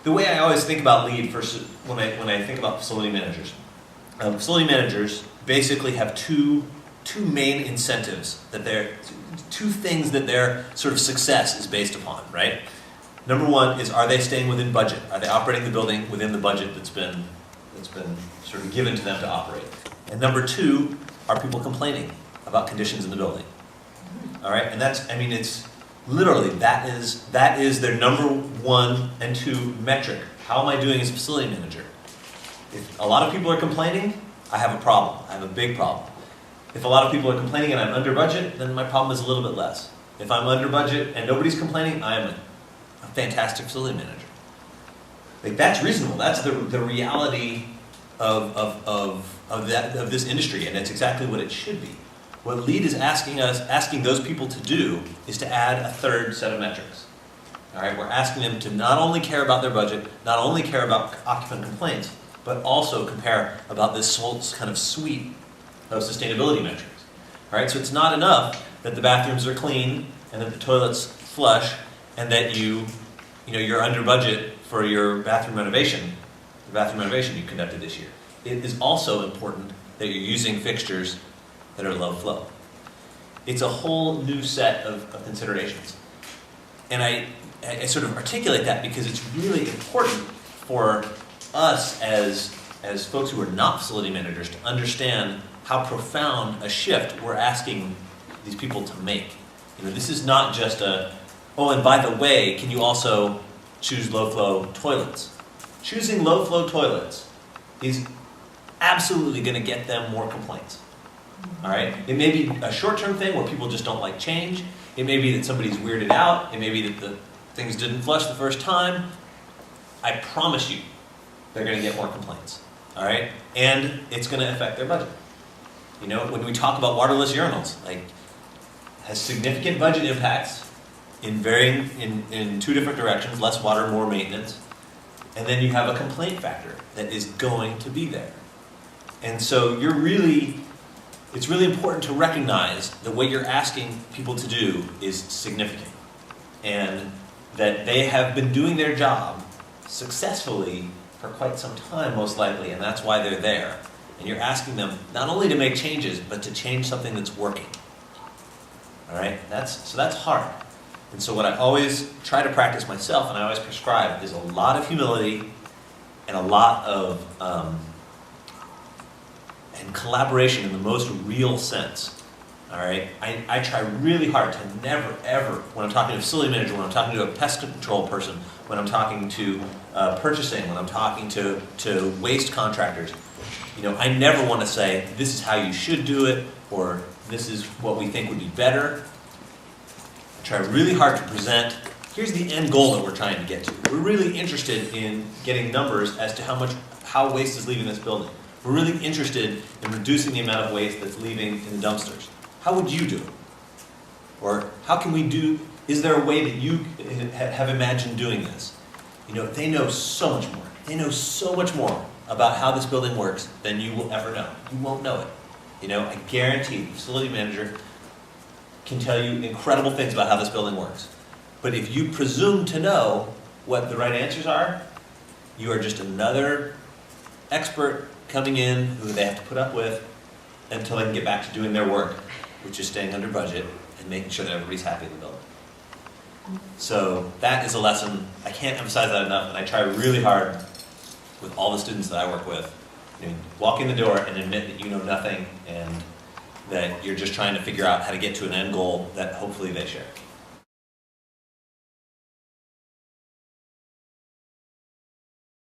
the way I always think about LEED when I think about facility managers basically have two main incentives two things that their sort of success is based upon, right? Number one is, are they staying within budget? Are they operating the building within the budget that's been sort of given to them to operate? And number two, are people complaining about conditions in the building? All right, and it's literally, that is their number one and two metric. How am I doing as a facility manager? If a lot of people are complaining, I have a problem. I have a big problem. If a lot of people are complaining and I'm under budget, then my problem is a little bit less. If I'm under budget and nobody's complaining, I am a fantastic facility manager. Like, that's reasonable. That's the reality of this industry, and it's exactly what it should be. What LEED is asking those people to do is to add a third set of metrics. All right, we're asking them to not only care about their budget, not only care about occupant complaints, but also care about this whole kind of suite of sustainability metrics. All right, so it's not enough that the bathrooms are clean and that the toilets flush and that you're under budget for your bathroom renovation, the bathroom renovation you conducted this year. It is also important that you're using fixtures that are low flow. It's a whole new set of considerations. And I sort of articulate that because it's really important for us as folks who are not facility managers to understand how profound a shift we're asking these people to make. This is not just oh, and by the way, can you also choose low flow toilets? Choosing low flow toilets is absolutely going to get them more complaints. All right? It may be a short-term thing where people just don't like change. It may be that somebody's weirded out. It may be that the things didn't flush the first time. I promise you, they're going to get more complaints. All right? And it's going to affect their budget. When we talk about waterless urinals, has significant budget impacts in two different directions: less water, more maintenance. And then you have a complaint factor that is going to be there. And so it's really important to recognize that what you're asking people to do is significant, and that they have been doing their job successfully for quite some time, most likely, and that's why they're there. And you're asking them not only to make changes, but to change something that's working. All right? So that's hard. And so what I always try to practice myself, and I always prescribe, is a lot of humility and a lot of and collaboration in the most real sense. All right? I try really hard to never, ever, when I'm talking to a facility manager, when I'm talking to a pest control person, when I'm talking to purchasing, when I'm talking to waste contractors, I never want to say, this is how you should do it, or this is what we think would be better. I try really hard to present, here's the end goal that we're trying to get to. We're really interested in getting numbers as to how waste is leaving this building. We're really interested in reducing the amount of waste that's leaving in the dumpsters. How would you do it? Or how can we do, is there a way that you have imagined doing this? They know so much more. They know so much more about how this building works than you will ever know. You won't know it. I guarantee the facility manager can tell you incredible things about how this building works. But if you presume to know what the right answers are, you are just another expert coming in who they have to put up with until they can get back to doing their work, which is staying under budget and making sure that everybody's happy in the building. So that is a lesson. I can't emphasize that enough, and I try really hard with all the students that I work with. Walk in the door and admit that you know nothing and that you're just trying to figure out how to get to an end goal that hopefully they share.